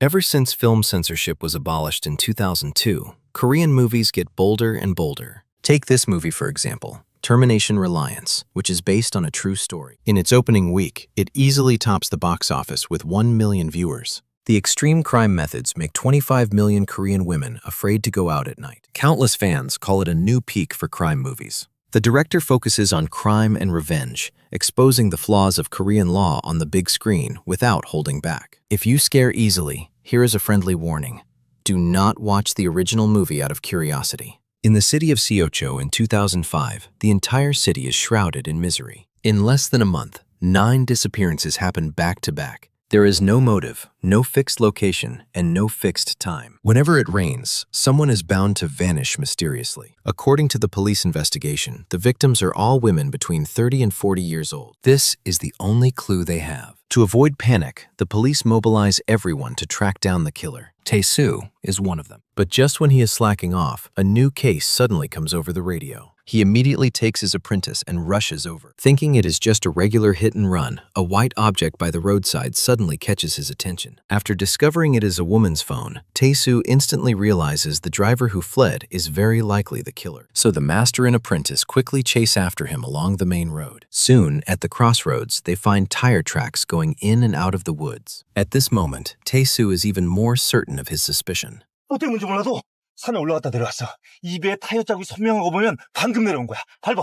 Ever since film censorship was abolished in 2002, Korean movies get bolder and bolder. Take this movie, for example, Termination Reliance, which is based on a true story. In its opening week, it easily tops the box office with 1 million viewers. The extreme crime methods make 25 million Korean women afraid to go out at night. Countless fans call it a new peak for crime movies. The director focuses on crime and revenge, exposing the flaws of Korean law on the big screen without holding back. If you scare easily, here is a friendly warning. Do not watch the original movie out of curiosity. In the city of Seocho in 2005, the entire city is shrouded in misery. In less than a month, 9 disappearances happen back to back. There is no motive, no fixed location, and no fixed time. Whenever it rains, someone is bound to vanish mysteriously. According to the police investigation, the victims are all women between 30 and 40 years old. This is the only clue they have. To avoid panic, the police mobilize everyone to track down the killer. Tae-soo is one of them. But just when he is slacking off, a new case suddenly comes over the radio. He immediately takes his apprentice and rushes over. Thinking it is just a regular hit and run, a white object by the roadside suddenly catches his attention. After discovering it is a woman's phone, Tae-soo instantly realizes the driver who fled is very likely the killer. So the master and apprentice quickly chase after him along the main road. Soon, at the crossroads, they find tire tracks going in and out of the woods. At this moment, Tae-soo is even more certain of his suspicion. 어떻게 뭔지 몰라도 산에 올라갔다 내려왔어. 이 배에 타이어 자국이 선명한 거 보면 방금 내려온 거야. 밟아.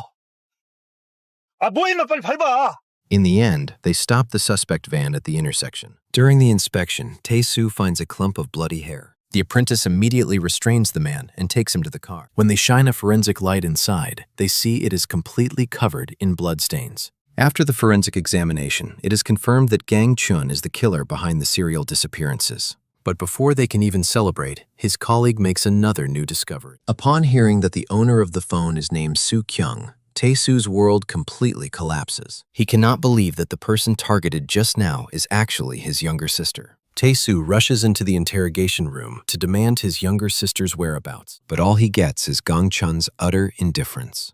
뭐 임마 빨리 밟아. In the end, they stop the suspect van at the intersection. During the inspection, Tae-soo finds a clump of bloody hair. The apprentice immediately restrains the man and takes him to the car. When they shine a forensic light inside, they see it is completely covered in bloodstains. After the forensic examination, it is confirmed that Gang Chun is the killer behind the serial disappearances. But before they can even celebrate, his colleague makes another new discovery. Upon hearing that the owner of the phone is named Soo Kyung, Tae-soo's world completely collapses. He cannot believe that the person targeted just now is actually his younger sister. Tae-soo rushes into the interrogation room to demand his younger sister's whereabouts, but all he gets is Gang Chun's utter indifference.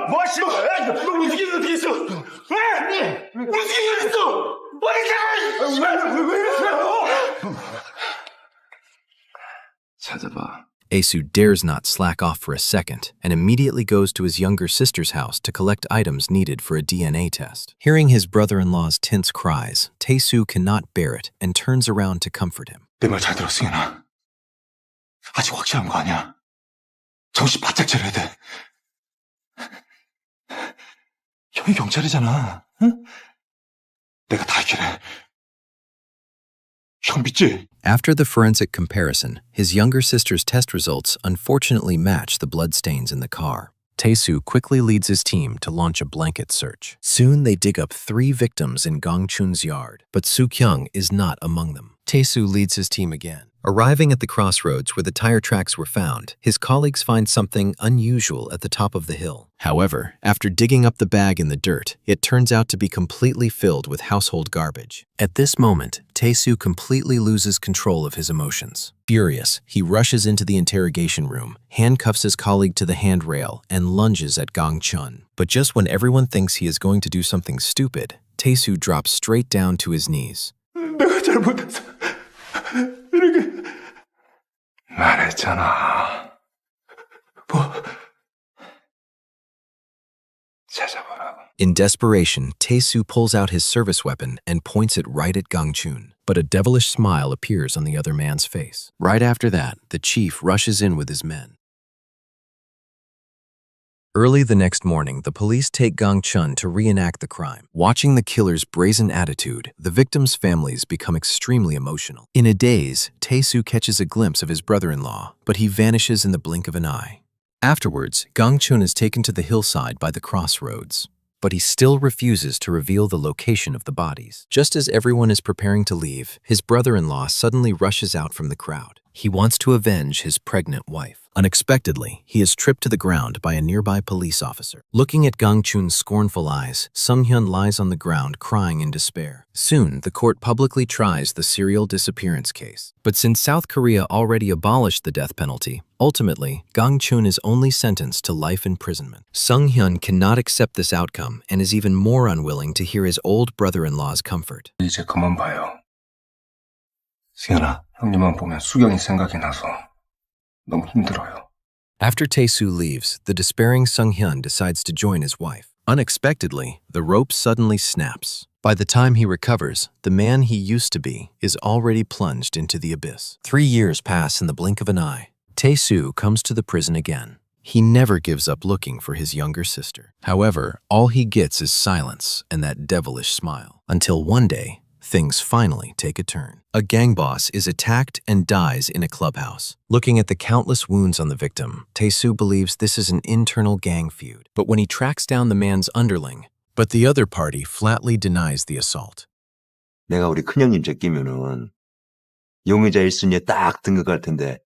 뭐 하시는 거야? 너 어떻게 있어? 왜? 어떻게 있어? 왜 이러세요? 찾아봐. Aesoo dares not slack off for a second and immediately goes to his younger sister's house to collect items needed for a DNA test. Hearing his brother-in-law's tense cries, Tae-soo cannot bear it and turns around to comfort him. 내 말 잘 들어, 승현아. 아직 확실한 거 아니야. 정신 바짝 차려야 돼. 형이 경찰이잖아. 응? 내가 다 해결해. 형 믿지? After the forensic comparison, his younger sister's test results unfortunately match the bloodstains in the car. Tae-soo quickly leads his team to launch a blanket search. Soon they dig up 3 victims in Gang Chun's yard, but Soo Kyung is not among them. Tae-soo leads his team again. Arriving at the crossroads where the tire tracks were found, his colleagues find something unusual at the top of the hill. However, after digging up the bag in the dirt, it turns out to be completely filled with household garbage. At this moment, Tae-soo completely loses control of his emotions. Furious, he rushes into the interrogation room, handcuffs his colleague to the handrail, and lunges at Gang Chun. But just when everyone thinks he is going to do something stupid, Tae-soo drops straight down to his knees. 내가 잘못했어. 이렇게 말했잖아. 뭐? 찾아보라고. In desperation, Tae-soo pulls out his service weapon and points it right at Gang Chun. But a devilish smile appears on the other man's face. Right after that, the chief rushes in with his men. Early the next morning, the police take Gang Chun to reenact the crime. Watching the killer's brazen attitude, the victims' families become extremely emotional. In a daze, Tae-soo catches a glimpse of his brother-in-law, but he vanishes in the blink of an eye. Afterwards, Gang Chun is taken to the hillside by the crossroads, but he still refuses to reveal the location of the bodies. Just as everyone is preparing to leave, his brother-in-law suddenly rushes out from the crowd. He wants to avenge his pregnant wife. Unexpectedly, he is tripped to the ground by a nearby police officer. Looking at Gang-chun's scornful eyes, Sung-hyun lies on the ground crying in despair. Soon, the court publicly tries the serial disappearance case. But since South Korea already abolished the death penalty, ultimately, Gang-chun is only sentenced to life imprisonment. Sung-hyun cannot accept this outcome and is even more unwilling to hear his old brother-in-law's comfort. 이제 그만 봐요. 승현아, 형님만 보면 수경이 생각이 나서 너무 힘들어요. After Tae-soo leaves, the despairing Sung-hyun decides to join his wife. Unexpectedly, the rope suddenly snaps. By the time he recovers, the man he used to be is already plunged into the abyss. 3 years pass in the blink of an eye. Tae-soo comes to the prison again. He never gives up looking for his younger sister. However, all he gets is silence and that devilish smile. Until one day, things finally take a turn. A gang boss is attacked and dies in a clubhouse. Looking at the countless wounds on the victim, Tae-soo believes this is an internal gang feud. But when he tracks down the man's underling, the other party flatly denies the assault. 내가 우리 큰형님 제끼면은 용의자 1순위에 딱 등극할 텐데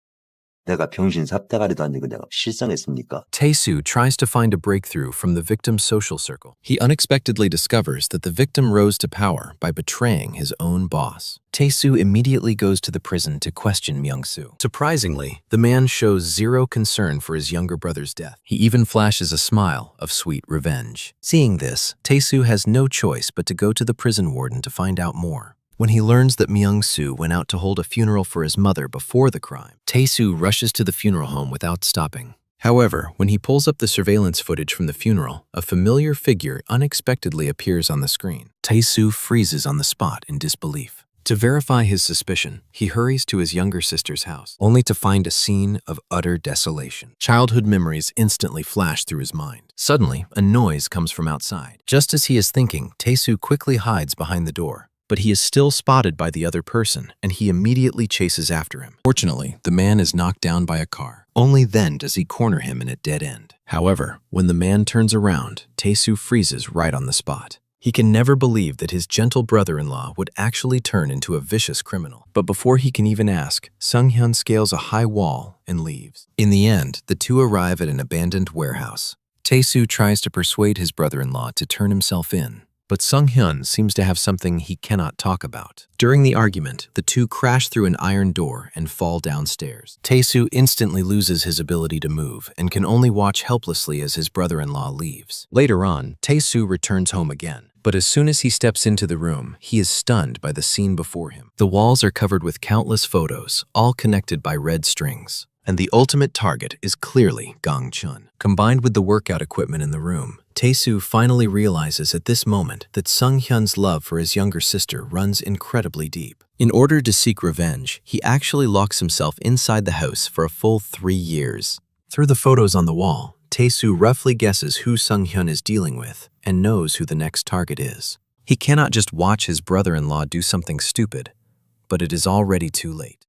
내가 병신 삽대가리도 아니고 내가 실상했습니까? Tae-soo tries to find a breakthrough from the victim's social circle. He unexpectedly discovers that the victim rose to power by betraying his own boss. Tae-soo immediately goes to the prison to question Myung-soo. Surprisingly, the man shows zero concern for his younger brother's death. He even flashes a smile of sweet revenge. Seeing this, Tae-soo has no choice but to go to the prison warden to find out more. When he learns that Myung-soo went out to hold a funeral for his mother before the crime, Tae-soo rushes to the funeral home without stopping. However, when he pulls up the surveillance footage from the funeral, a familiar figure unexpectedly appears on the screen. Tae-soo freezes on the spot in disbelief. To verify his suspicion, he hurries to his younger sister's house, only to find a scene of utter desolation. Childhood memories instantly flash through his mind. Suddenly, a noise comes from outside. Just as he is thinking, Tae-soo quickly hides behind the door. But he is still spotted by the other person, and he immediately chases after him. Fortunately, the man is knocked down by a car. Only then does he corner him in a dead end. However, when the man turns around, Tae-soo freezes right on the spot. He can never believe that his gentle brother-in-law would actually turn into a vicious criminal. But before he can even ask, Sung-hyun scales a high wall and leaves. In the end, the two arrive at an abandoned warehouse. Tae-soo tries to persuade his brother-in-law to turn himself in. But Sung-hyun seems to have something he cannot talk about. During the argument, the two crash through an iron door and fall downstairs. Tae-soo instantly loses his ability to move and can only watch helplessly as his brother-in-law leaves. Later on, Tae-soo returns home again. But as soon as he steps into the room, he is stunned by the scene before him. The walls are covered with countless photos, all connected by red strings. And the ultimate target is clearly Gang-chun. Combined with the workout equipment in the room, Tae-soo finally realizes at this moment that Sung-hyun's love for his younger sister runs incredibly deep. In order to seek revenge, he actually locks himself inside the house for a full 3 years. Through the photos on the wall, Tae-soo roughly guesses who Sung-hyun is dealing with and knows who the next target is. He cannot just watch his brother-in-law do something stupid, but it is already too late.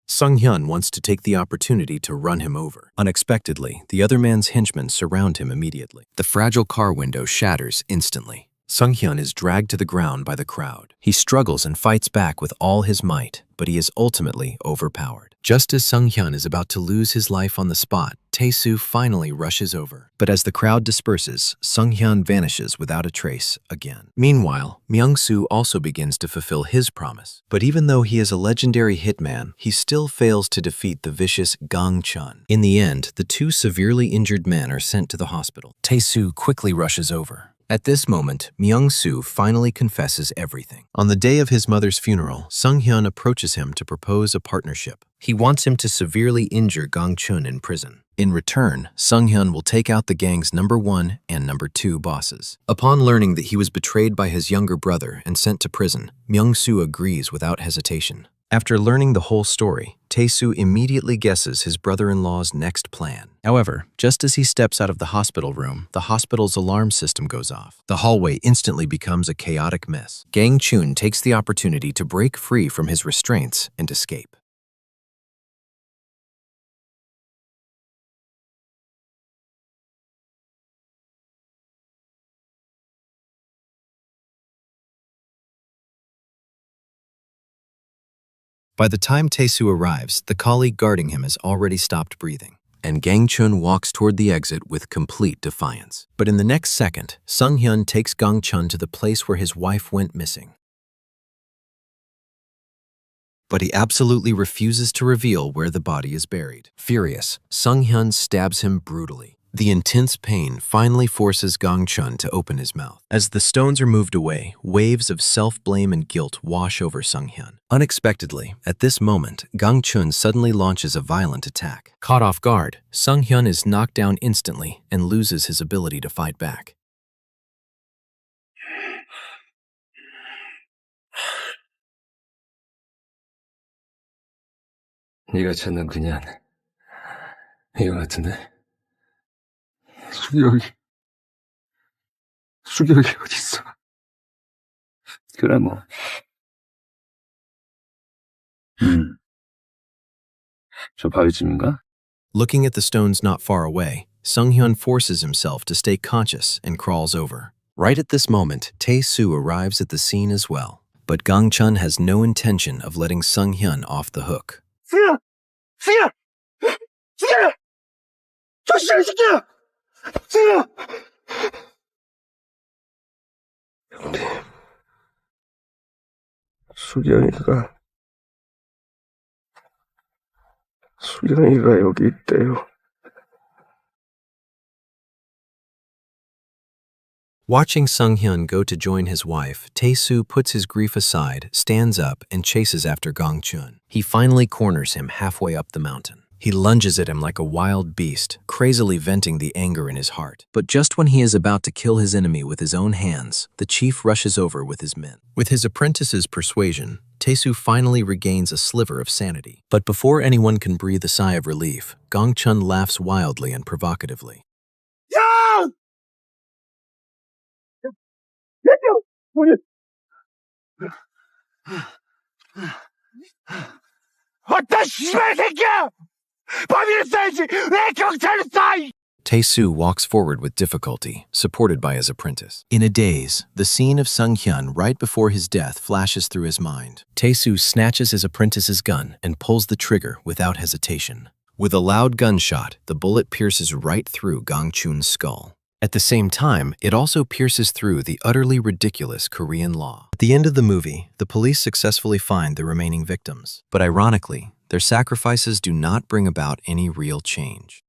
Sung-hyun wants to take the opportunity to run him over. Unexpectedly, the other man's henchmen surround him immediately. The fragile car window shatters instantly. Sung-hyun is dragged to the ground by the crowd. He struggles and fights back with all his might, but he is ultimately overpowered. Just as Sung-hyun is about to lose his life on the spot, Tae-soo finally rushes over. But as the crowd disperses, Sung-hyun vanishes without a trace again. Meanwhile, Myung-soo also begins to fulfill his promise. But even though he is a legendary hitman, he still fails to defeat the vicious Gang-chun. In the end, the two severely injured men are sent to the hospital. Tae-soo quickly rushes over. At this moment, Myung-soo finally confesses everything. On the day of his mother's funeral, Sung-hyun approaches him to propose a partnership. He wants him to severely injure Gang-chun in prison. In return, Sung-hyun will take out the gang's number 1 and number 2 bosses. Upon learning that he was betrayed by his younger brother and sent to prison, Myung-soo agrees without hesitation. After learning the whole story, Tae-soo immediately guesses his brother-in-law's next plan. However, just as he steps out of the hospital room, the hospital's alarm system goes off. The hallway instantly becomes a chaotic mess. Gang-chun takes the opportunity to break free from his restraints and escape. By the time Tae-soo arrives, the colleague guarding him has already stopped breathing, and Gang-chun walks toward the exit with complete defiance. But in the next second, Sung-hyun takes Gang-chun to the place where his wife went missing. But he absolutely refuses to reveal where the body is buried. Furious, Sung-hyun stabs him brutally. The intense pain finally forces Gang-chun to open his mouth. As the stones are moved away, waves of self-blame and guilt wash over Sung-hyun. Unexpectedly, at this moment, Gang-chun suddenly launches a violent attack. Caught off guard, Sung-hyun is knocked down instantly and loses his ability to fight back. 네가 찾는 그냥 이거 같은데? 수격이 어딨어? 그래 뭐. 저 바위쯤인가? Looking at the stones not far away, Sung-hyun forces himself to stay conscious and crawls over. Right at this moment, Tae-soo arrives at the scene as well. But Gang-chun has no intention of letting Sung-hyun off the hook. 승현아! 승현아! 승현아! 정신 차려, 새끼야! 승현아! 형님, 수경이가 여기 있대요. Watching Sung-hyun go to join his wife, Tae-soo puts his grief aside, stands up, and chases after Gang-chun. He finally corners him halfway up the mountain. He lunges at him like a wild beast, crazily venting the anger in his heart. But just when he is about to kill his enemy with his own hands, the chief rushes over with his men. With his apprentice's persuasion, Tae-soo finally regains a sliver of sanity. But before anyone can breathe a sigh of relief, Gang-chun laughs wildly and provocatively. 야! 어따 씨발 새끼야! 범인을 써야지! 왜 경찰을 쏴! Tae-soo walks forward with difficulty, supported by his apprentice. In a daze, the scene of Sung-hyun right before his death flashes through his mind. Tae-soo snatches his apprentice's gun and pulls the trigger without hesitation. With a loud gunshot, the bullet pierces right through Gang-chun's skull. At the same time, it also pierces through the utterly ridiculous Korean law. At the end of the movie, the police successfully find the remaining victims. But ironically, their sacrifices do not bring about any real change.